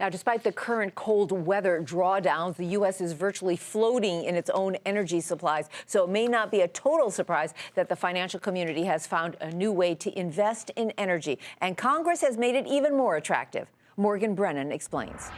Now, despite the current cold weather drawdowns, the U.S. is virtually floating in its own energy supplies. So it may not be a total surprise that the financial community has found a new way to invest in energy. And Congress has made it even more attractive. Morgan Brennan explains.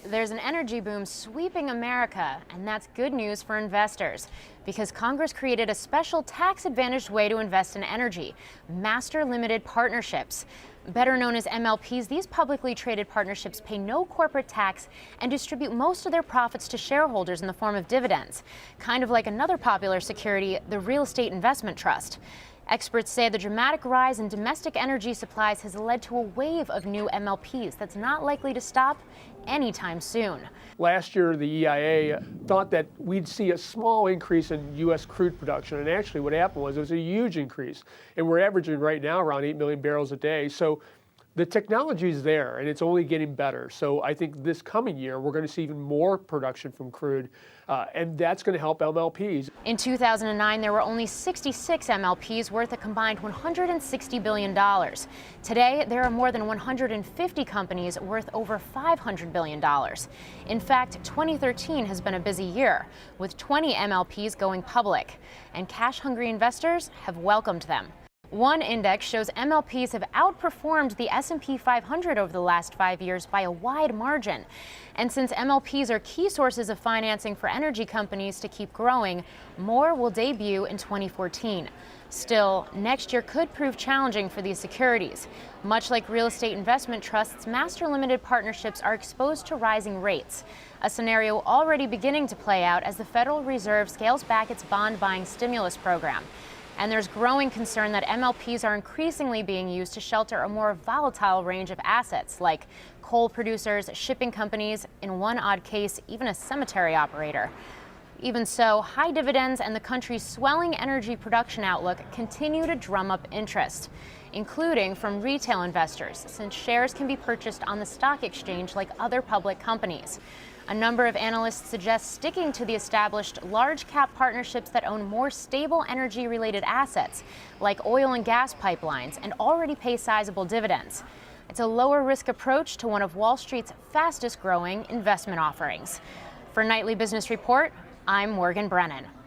There's an energy boom sweeping America, and that's good news for investors because Congress created a special tax-advantaged way to invest in energy, master limited partnerships. Better known as MLPs, these publicly traded partnerships pay no corporate tax and distribute most of their profits to shareholders in the form of dividends, kind of like another popular security, the Real Estate Investment Trust. Experts say the dramatic rise in domestic energy supplies has led to a wave of new MLPs that's not likely to stop anytime soon. Last year, the EIA thought that we'd see a small increase in U.S. crude production, and actually what happened was it was a huge increase, and we're averaging right now around 8 million barrels a day. So the technology is there, and it's only getting better. So I think this coming year, we're going to see even more production from crude, and that's going to help MLPs. In 2009, there were only 66 MLPs worth a combined $160 billion. Today, there are more than 150 companies worth over $500 billion. In fact, 2013 has been a busy year, with 20 MLPs going public, and cash-hungry investors have welcomed them. One index shows MLPs have outperformed the S&P 500 over the last 5 years by a wide margin. And since MLPs are key sources of financing for energy companies to keep growing, more will debut in 2014. Still, next year could prove challenging for these securities. Much like real estate investment trusts, master limited partnerships are exposed to rising rates, a scenario already beginning to play out as the Federal Reserve scales back its bond buying stimulus program. And there's growing concern that MLPs are increasingly being used to shelter a more volatile range of assets, like coal producers, shipping companies, in one odd case, even a cemetery operator. Even so, high dividends and the country's swelling energy production outlook continue to drum up interest, including from retail investors, since shares can be purchased on the stock exchange like other public companies. A number of analysts suggest sticking to the established large-cap partnerships that own more stable energy-related assets, like oil and gas pipelines, and already pay sizable dividends. It's a lower-risk approach to one of Wall Street's fastest-growing investment offerings. For Nightly Business Report, I'm Morgan Brennan.